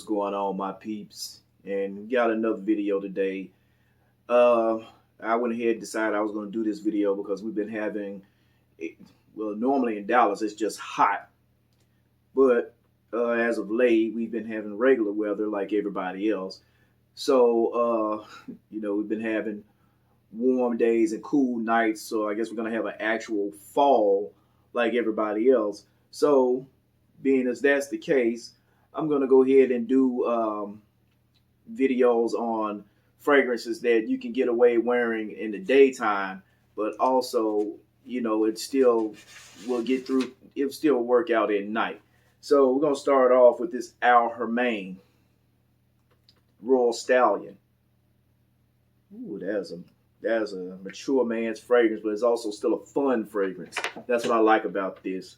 going on, my peeps? And got another video today. I went ahead and decided I was going to do this video because we've been having, well, normally in Dallas it's just hot, but as of late we've been having regular weather like everybody else. So we've been having warm days and cool nights. So I guess we're going to have an actual fall like everybody else. So being as that's the case, I'm going to go ahead and do videos on fragrances that you can get away wearing in the daytime, but also, it still will get through, it'll still work out at night. So we're going to start off with this Haramain Royal Stallion. Ooh, that's a mature man's fragrance, but it's also still a fun fragrance. That's what I like about this.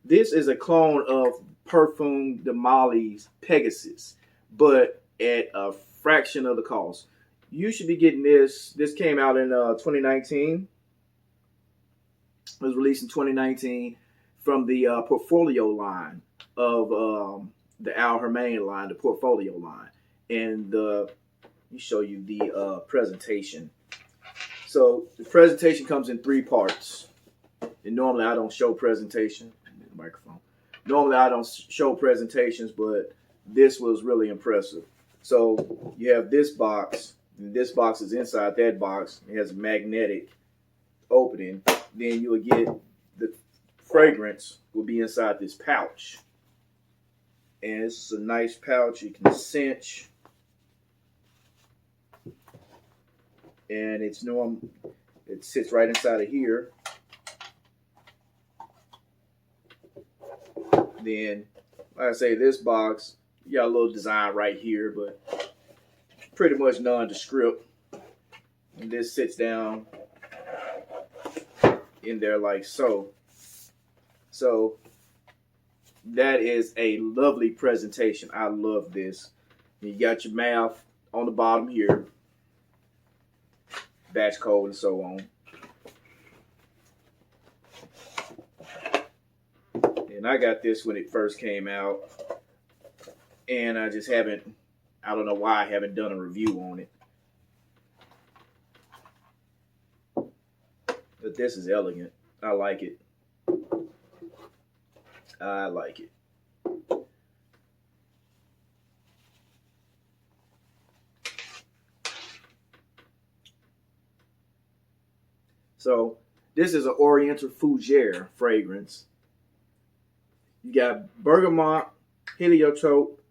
This is a clone of Parfum de Mali's Pegasus, but at a fraction of the cost. You should be getting this. This came out in 2019. It was released in 2019 from the portfolio line of the Haramain line, the portfolio line. And let me show you the presentation. So the presentation comes in 3 parts. And normally I don't show presentation. Microphone. Normally I don't show presentations, but this was really impressive. So you have this box, and this box is inside that box. It has a magnetic opening. Then you will get the fragrance will be inside this pouch. And this is a nice pouch. You can cinch. And it sits right inside of here. Then, like I say, this box, you got a little design right here, but pretty much nondescript. And this sits down in there like so. So that is a lovely presentation. I love this. You got your mouth on the bottom here, batch code and so on. And I got this when it first came out, and I just haven't, I don't know why I haven't done a review on it. But this is elegant. I like it. I like it. So this is an Oriental Fougere fragrance. You got bergamot, heliotrope,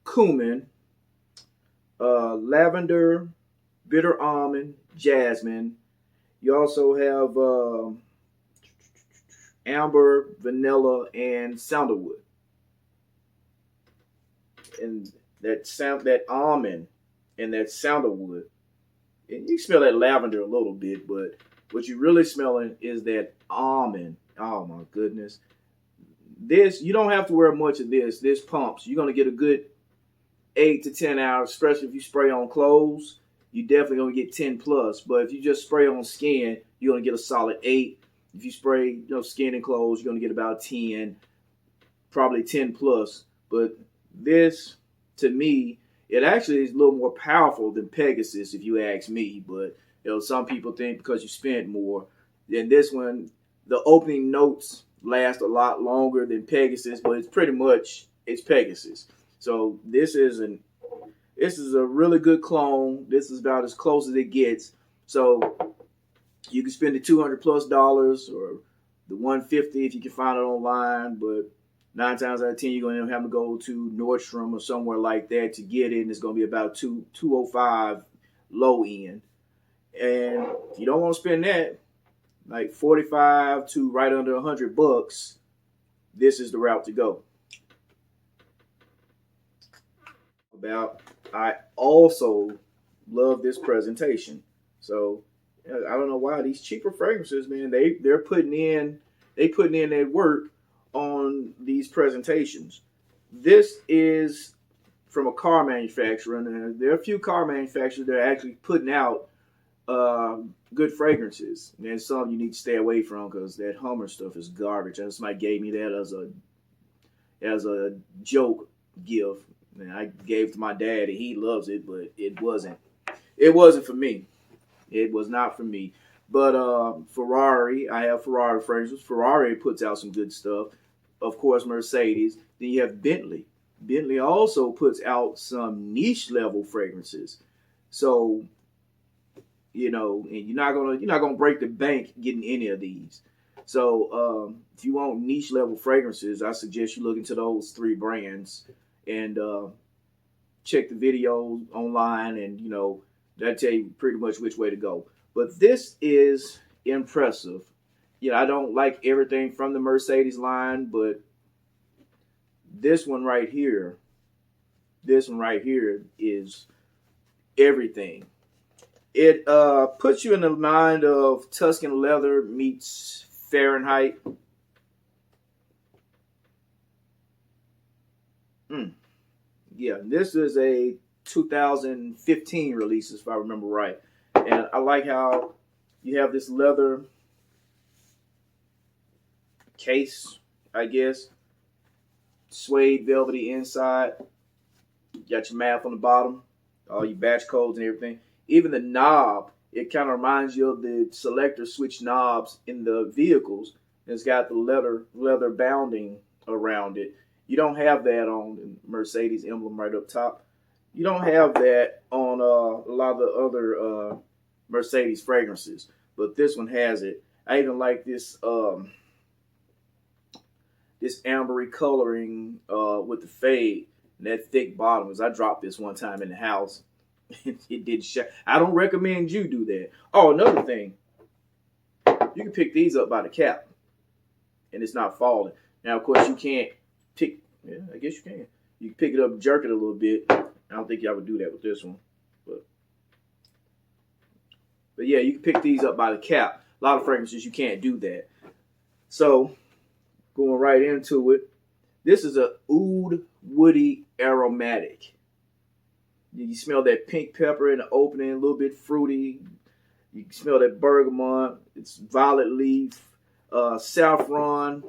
cumin, lavender, bitter almond, jasmine. You also have amber, vanilla, and sandalwood. And that almond and that sandalwood. And you smell that lavender a little bit, but what you're really smelling is that almond. Oh my goodness. This, you don't have to wear much of this. This pumps. You're going to get a good 8 to 10 hours, especially if you spray on clothes. You're definitely going to get 10 plus. But if you just spray on skin, you're going to get a solid 8. If you spray skin and clothes, you're going to get about 10, probably 10 plus. But this, to me, it actually is a little more powerful than Pegasus, if you ask me. But some people think because you spent more. Then this one, the opening notes last a lot longer than Pegasus, but it's Pegasus. So this is a really good clone. This is about as close as it gets. So you can spend the $200 plus or the $150 if you can find it online, but 9 times out of 10 you're going to have to go to Nordstrom or somewhere like that to get it, and it's going to be about $205 low end. And if you don't want to spend that, like 45 to right under $100, this is the route to go. I also love this presentation. So I don't know why these cheaper fragrances, man, they're putting in that work on these presentations. This is from a car manufacturer, and there are a few car manufacturers that are actually putting out good fragrances, and some you need to stay away from because that Hummer stuff is garbage. And somebody gave me that as a joke gift. And I gave it to my dad, and he loves it, but it wasn't for me. It was not for me. But Ferrari, I have Ferrari fragrances. Ferrari puts out some good stuff. Of course, Mercedes. Then you have Bentley. Bentley also puts out some niche level fragrances. So, and you're not gonna break the bank getting any of these. So if you want niche level fragrances, I suggest you look into those three brands and check the videos online, and that tell you pretty much which way to go. But this is impressive. I don't like everything from the Mercedes line, but this one right here is everything. It puts you in the mind of Tuscan leather meets Fahrenheit. Yeah, this is a 2015 release, if I remember right. And I like how you have this leather case, I guess. Suede, velvety inside. You got your math on the bottom. All your batch codes and everything. Even the knob, it kind of reminds you of the selector switch knobs in the vehicles. It's got the leather bounding around it. You don't have that on the Mercedes emblem right up top. You don't have that on a lot of the other Mercedes fragrances, but this one has it. I even like this this ambery coloring with the fade and that thick bottom. As I dropped this one time in the house, it did shine. I don't recommend you do that. Oh, another thing, you can pick these up by the cap, and it's not falling. Now, of course, you can't pick. Yeah, I guess you can. You can pick it up, jerk it a little bit. I don't think y'all would do that with this one, but yeah, you can pick these up by the cap. A lot of fragrances you can't do that. So going right into it, this is a oud woody aromatic. You smell that pink pepper in the opening, a little bit fruity. You can smell that bergamot. It's violet leaf, saffron,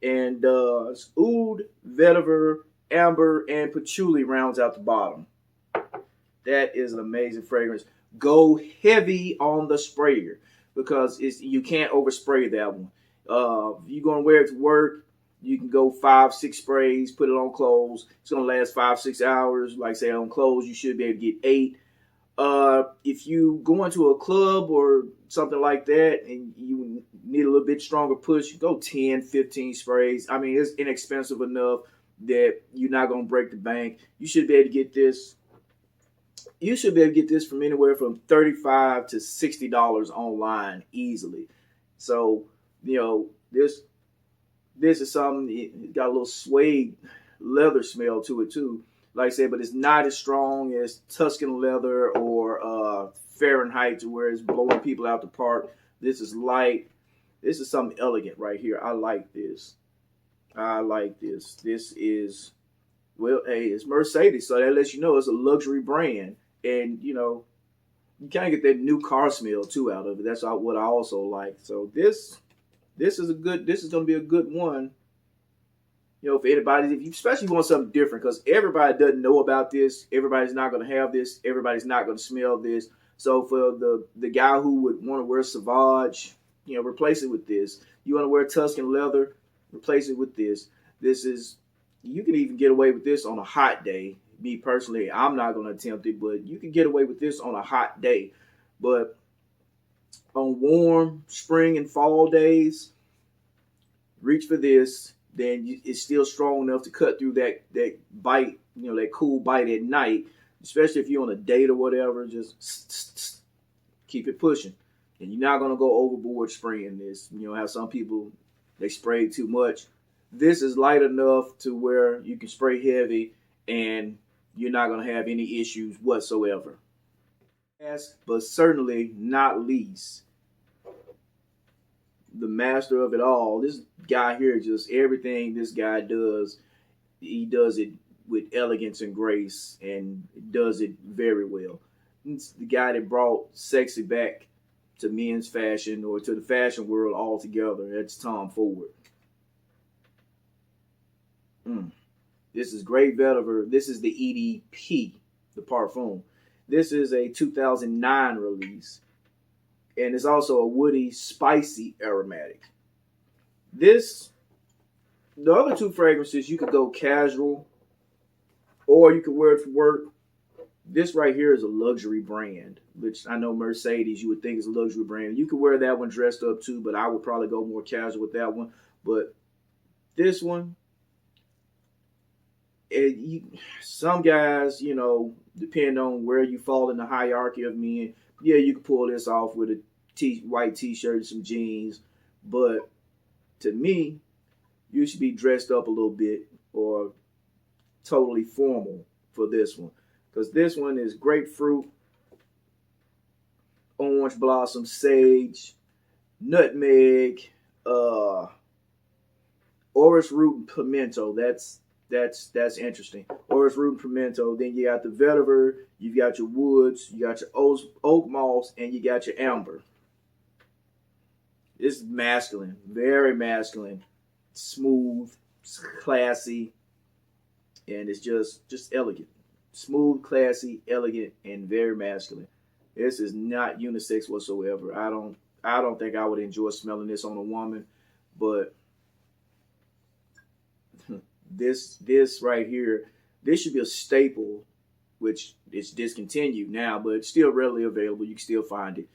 and it's oud, vetiver, amber, and patchouli rounds out the bottom. That is an amazing fragrance. Go heavy on the sprayer because you can't overspray that one. If you're going to wear it to work, you can go 5-6 sprays, put it on clothes. It's going to last 5-6 hours. Like I say, on clothes, you should be able to get 8. If you go into a club or something like that and you need a little bit stronger push, go 10-15 sprays. I mean, it's inexpensive enough that you're not going to break the bank. You should be able to get this. You should be able to get this from anywhere from $35 to $60 online easily. So, this is something, it got a little suede leather smell to it too. Like I said, but it's not as strong as Tuscan leather or Fahrenheit to where it's blowing people out the park. This is light. This is something elegant right here. I like this. This is, well, hey, it's Mercedes, so that lets you know it's a luxury brand. And, you kind of get that new car smell too out of it. That's what I also like. So this is going to be a good one. For anybody, especially if you want something different, because everybody doesn't know about this. Everybody's not going to have this. Everybody's not going to smell this. So for the guy who would want to wear Sauvage, replace it with this. You want to wear Tuscan leather, replace it with this. You can even get away with this on a hot day. Me personally, I'm not going to attempt it, but you can get away with this on a hot day. But on warm spring and fall days, reach for this. Then it's still strong enough to cut through that bite, that cool bite at night, especially if you're on a date or whatever. Just keep it pushing. And you're not going to go overboard spraying this. How some people, they spray too much. This is light enough to where you can spray heavy and you're not going to have any issues whatsoever. Last, but certainly not least, the master of it all. This guy here, just everything this guy does, he does it with elegance and grace and does it very well. It's the guy that brought sexy back to men's fashion or to the fashion world altogether. That's Tom Ford. This is Great Vetiver. This is the EDP, the Parfum. This is a 2009 release. And it's also a woody, spicy aromatic. The other two fragrances, you could go casual or you could wear it for work. This right here is a luxury brand, which I know Mercedes, you would think is a luxury brand. You could wear that one dressed up too, but I would probably go more casual with that one. But this one, some guys, depend on where you fall in the hierarchy of men. Yeah, you can pull this off with a white t-shirt and some jeans. But to me, you should be dressed up a little bit or totally formal for this one. Because this one is grapefruit, orange blossom, sage, nutmeg, orris root and pimento. That's interesting. Orris root and pimento. Then you got the vetiver, you got your woods, you got your oak moss, and you got your amber. It's masculine, very masculine, smooth, classy, and it's just elegant. Smooth, classy, elegant, and very masculine. This is not unisex whatsoever. I don't think I would enjoy smelling this on a woman, but this right here, this should be a staple, which is discontinued now, but it's still readily available. You can still find it.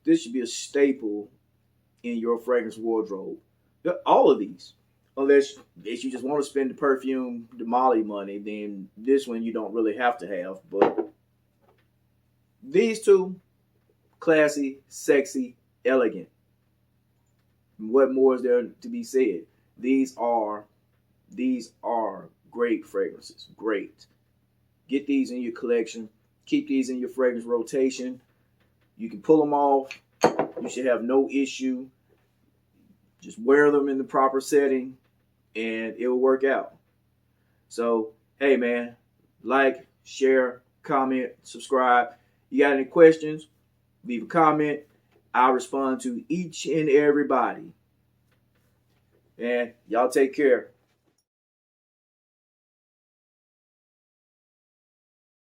This should be a staple in your fragrance wardrobe. All of these. Unless you just want to spend the perfume, the Molly money, then this one you don't really have to have. But these two, classy, sexy, elegant. What more is there to be said? These are great fragrances. Great. Get these in your collection. Keep these in your fragrance rotation. You can pull them off. You should have no issue. Just wear them in the proper setting and it will work out. So, hey man, like, share, comment, subscribe. You got any questions? Leave a comment. I'll respond to each and everybody. And y'all take care.